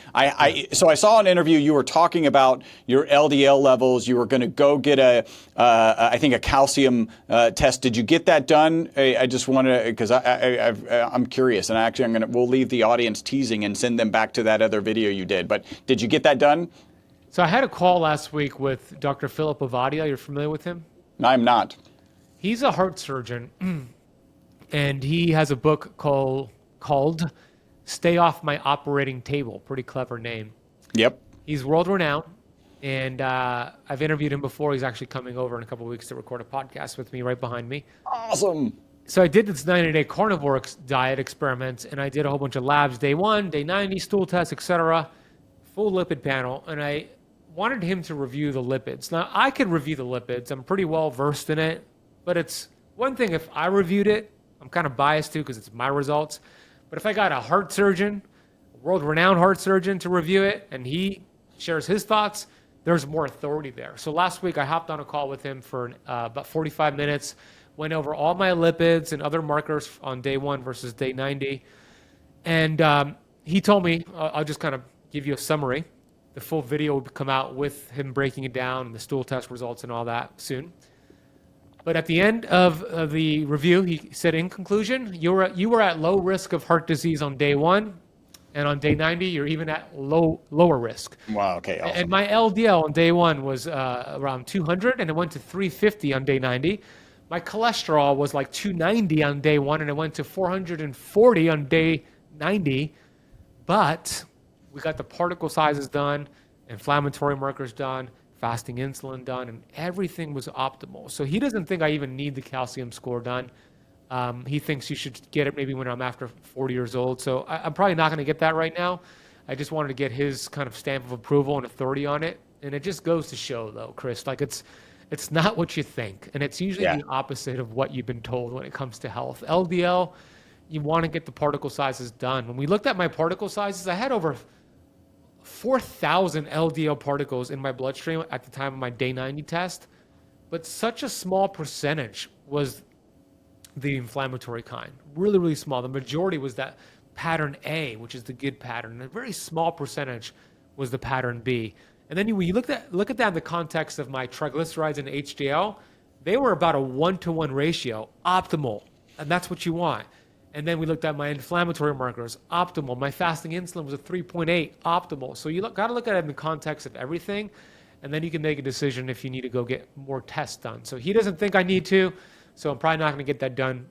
So I saw an interview, you were talking about your LDL levels. You were going to go get I think a calcium test. Did you get that done? I just want to, because I'm curious, and actually we'll leave the audience teasing and send them back to that other video you did. But did you get that done? So I had a call last week with Dr. Philip Azadi. You're familiar with him? I'm not. He's a heart surgeon. and he has a book called Stay Off My Operating Table. Pretty clever name. Yep. He's world renowned, and I've interviewed him before. He's actually coming over in a couple of weeks to record a podcast with me right behind me. Awesome. So I did this 90-day carnivore diet experiment, and I did a whole bunch of labs, day 1, day 90, stool tests, etc., full lipid panel, and I wanted him to review the lipids. Now, I can review the lipids. I'm pretty well versed in it, but it's one thing if I reviewed it. I'm kind of biased too because it's my results. But if I got a heart surgeon, a world-renowned heart surgeon to review it, and he shares his thoughts, there's more authority there. So last week I hopped on a call with him for about 45 minutes, went over all my lipids and other markers on day 1 versus day 90. And he told me, I'll just kind of give you a summary. The full video will come out with him breaking it down and the stool test results and all that soon. But at the end of the review, he said, in conclusion, you were at low risk of heart disease on day 1, and on day 90, you're even at lower risk. Wow. Okay. Awesome. And my LDL on day 1 was around 200, and it went to 350 on day 90. My cholesterol was like 290 on day 1, and it went to 440 on day 90. But we got the particle sizes done, inflammatory markers done, fasting insulin done, and everything was optimal. So he doesn't think I even need the calcium score done. He thinks you should get it maybe when I'm after 40 years old. So I'm probably not going to get that right now. I just wanted to get his kind of stamp of approval and authority on it. And it just goes to show, though, Chris, like it's not what you think. And it's usually the opposite of what you've been told when it comes to health. LDL, you want to get the particle sizes done. When we looked at my particle sizes, I had over 4,000 LDL particles in my bloodstream at the time of my day 90 test, but such a small percentage was the inflammatory kind. Really, really small. The majority was that pattern A, which is the good pattern. And a very small percentage was the pattern B. And then when you look at that in the context of my triglycerides and HDL, they were about a 1-to-1 ratio, optimal. And that's what you want. And then we looked at my inflammatory markers, optimal. My fasting insulin was a 3.8, optimal. So you got to look at it in the context of everything, and then you can make a decision if you need to go get more tests done. So he doesn't think I need to, so I'm probably not going to get that done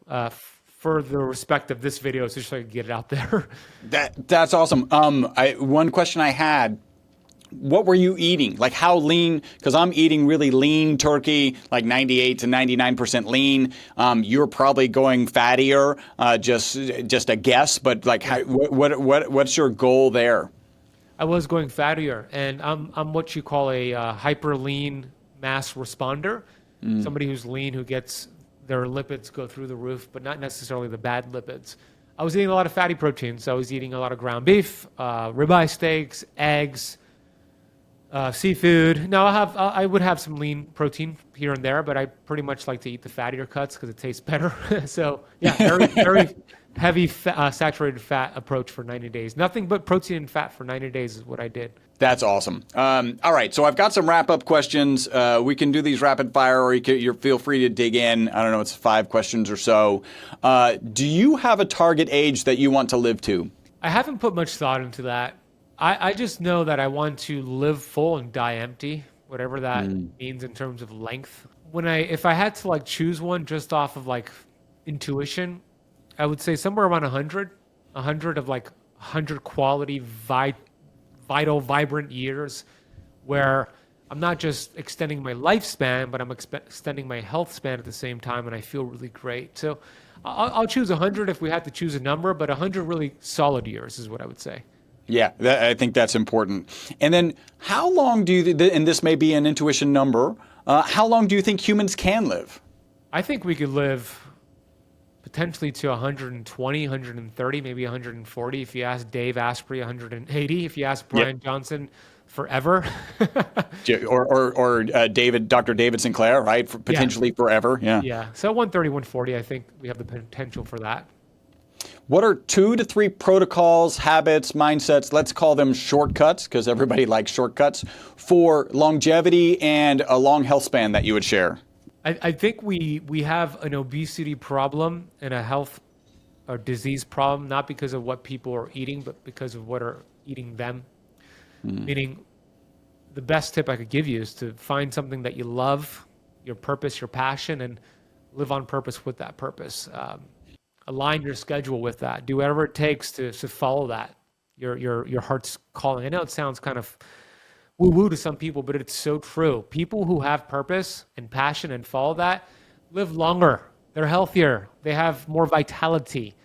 for the respect of this video, so just so I can get it out there. That's awesome. One question I had. What were you eating? Like how lean? Because I'm eating really lean turkey, like 98 to 99% lean. You're probably going fattier, just a guess. But like, what's your goal there? I was going fattier, and I'm what you call a hyper lean mass responder. Somebody who's lean who gets their lipids go through the roof, but not necessarily the bad lipids. I was eating a lot of fatty proteins. So I was eating a lot of ground beef, ribeye steaks, eggs. Seafood. Now I would have some lean protein here and there, but I pretty much like to eat the fattier cuts because it tastes better. So yeah, very heavy saturated fat approach for 90 days. Nothing but protein and fat for 90 days is what I did. That's awesome. All right, so I've got some wrap-up questions. We can do these rapid fire, or you feel free to dig in. I don't know, it's 5 questions or so. Do you have a target age that you want to live to? I haven't put much thought into that. I just know that I want to live full and die empty, whatever that means in terms of length. If I had to like choose one just off of like intuition, I would say somewhere around 100 of like 100 quality, vital, vibrant years where I'm not just extending my lifespan, but I'm extending my health span at the same time, and I feel really great. So I'll choose 100 if we had to choose a number, but 100 really solid years is what I would say. Yeah, I think that's important. And then how long do you, and this may be an intuition number, how long do you think humans can live? I think we could live potentially to 120, 130, maybe 140. If you ask Dave Asprey, 180. If you ask Brian Johnson, forever. or Dr. David Sinclair, right? Potentially forever. Yeah. Yeah. So 130, 140, I think we have the potential for that. What are 2 to 3 protocols, habits, mindsets, let's call them shortcuts, because everybody likes shortcuts, for longevity and a long health span that you would share? I think we have an obesity problem and a health or disease problem, not because of what people are eating, but because of what are eating them. Meaning, the best tip I could give you is to find something that you love, your purpose, your passion, and live on purpose with that purpose. Align your schedule with that. Do whatever it takes to follow that. Your heart's calling. I know it sounds kind of woo-woo to some people, but it's so true. People who have purpose and passion and follow that live longer. They're healthier. They have more vitality.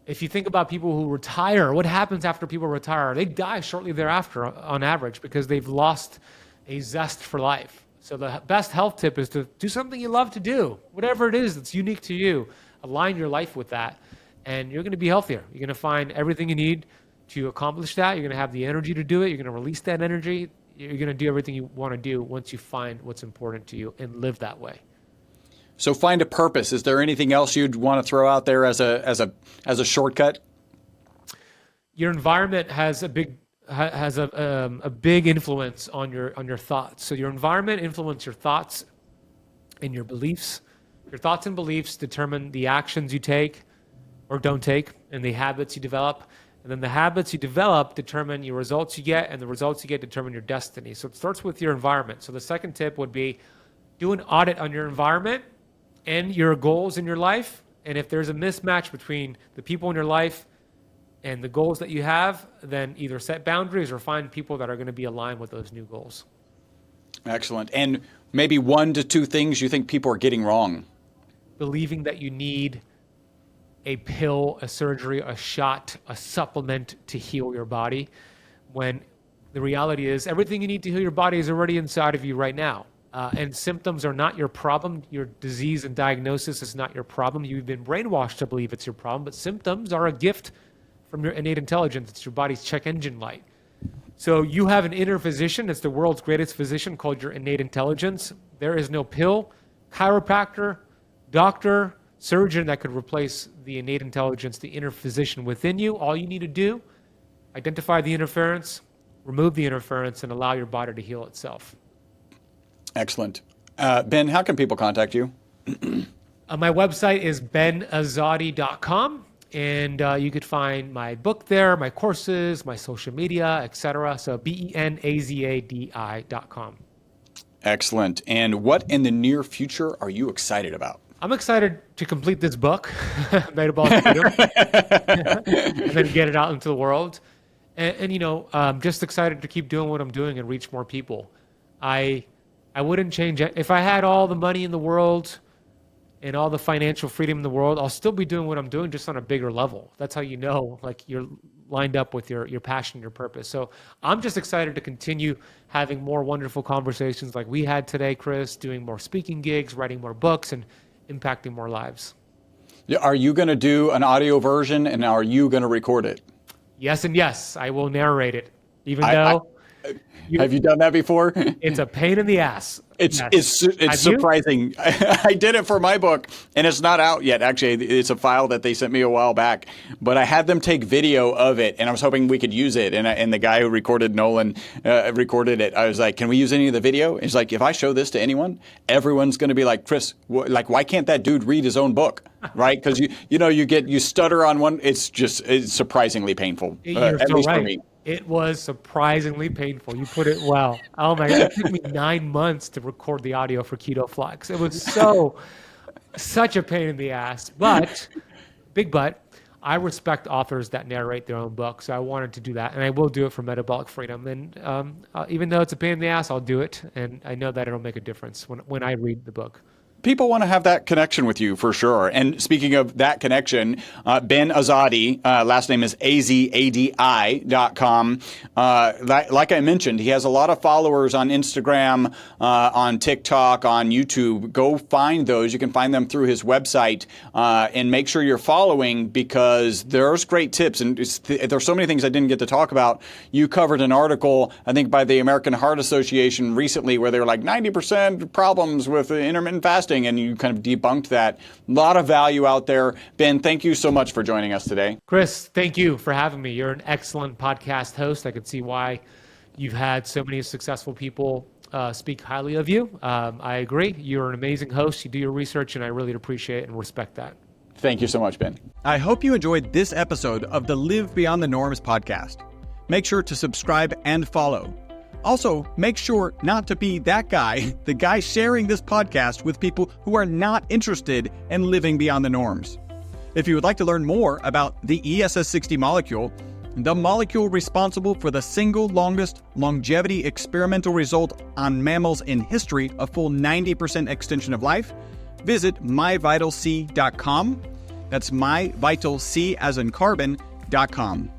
If you think about people who retire, what happens after people retire? They die shortly thereafter on average because they've lost a zest for life. So the best health tip is to do something you love to do, whatever it is that's unique to you. Align your life with that, and you're going to be healthier. You're going to find everything you need to accomplish that. You're going to have the energy to do it. You're going to release that energy. You're going to do everything you want to do once you find what's important to you and live that way. So find a purpose. Is there anything else you'd want to throw out there as a shortcut? Your environment has a big influence on your thoughts. So your environment influences your thoughts and your beliefs. Your thoughts and beliefs determine the actions you take or don't take and the habits you develop. And then the habits you develop determine your results you get, and the results you get determine your destiny. So it starts with your environment. So the second tip would be do an audit on your environment and your goals in your life. And if there's a mismatch between the people in your life and the goals that you have, then either set boundaries or find people that are going to be aligned with those new goals. Excellent. And maybe 1 to 2 things you think people are getting wrong. Believing that you need a pill, a surgery, a shot, a supplement to heal your body, when the reality is everything you need to heal your body is already inside of you right now. And symptoms are not your problem. Your disease and diagnosis is not your problem. You've been brainwashed to believe it's your problem, but symptoms are a gift from your innate intelligence. It's your body's check engine light. So you have an inner physician. It's the world's greatest physician called your innate intelligence. There is no pill, chiropractor, doctor, surgeon that could replace the innate intelligence, the inner physician within you. All you need to do, identify the interference, remove the interference, and allow your body to heal itself. Excellent. Ben, how can people contact you? My website is benazadi.com, and you could find my book there, my courses, my social media, etc. So benazadi.com. Excellent. And what in the near future are you excited about? I'm excited to complete this book, Metabolic Freedom, and then get it out into the world. And I'm just excited to keep doing what I'm doing and reach more people. I wouldn't change it. If I had all the money in the world and all the financial freedom in the world, I'll still be doing what I'm doing, just on a bigger level. That's how like you're lined up with your passion, your purpose. So I'm just excited to continue having more wonderful conversations like we had today, Chris, doing more speaking gigs, writing more books, and impacting more lives. Are you going to do an audio version, and are you going to record it? Yes and yes. I will narrate it, even though... Have you done that before? It's a pain in the ass. It's surprising. I did it for my book, and it's not out yet. Actually, it's a file that they sent me a while back. But I had them take video of it, and I was hoping we could use it. And the guy who recorded, Nolan, recorded it. I was like, "Can we use any of the video?" And he's like, "If I show this to anyone, everyone's going to be like, Chris, why can't that dude read his own book, right? Because you stutter on one. It's surprisingly painful. At least for me." It was surprisingly painful. You put it well. Oh my God, it took me 9 months to record the audio for Keto Flex. It was such a pain in the ass. But, big but, I respect authors that narrate their own books. So I wanted to do that, and I will do it for Metabolic Freedom. And even though it's a pain in the ass, I'll do it. And I know that it'll make a difference when I read the book. People want to have that connection with you for sure. And speaking of that connection, Ben Azadi, last name is azadi.com. Like I mentioned, he has a lot of followers on Instagram, on TikTok, on YouTube. Go find those. You can find them through his website, and make sure you're following, because there's great tips. And there's so many things I didn't get to talk about. You covered an article, I think, by the American Heart Association recently, where they were like 90% problems with intermittent fasting. And you kind of debunked that. A lot of value out there. Ben, thank you so much for joining us today. Chris, thank you for having me. You're an excellent podcast host. I can see why you've had so many successful people speak highly of you. I agree. You're an amazing host. You do your research, and I really appreciate and respect that. Thank you so much, Ben. I hope you enjoyed this episode of the Live Beyond the Norms podcast. Make sure to subscribe and follow. Also, make sure not to be that guy, the guy sharing this podcast with people who are not interested in living beyond the norms. If you would like to learn more about the ESS60 molecule, the molecule responsible for the single longest longevity experimental result on mammals in history, a full 90% extension of life, visit myvitalc.com. That's myvitalc as in carbon.com.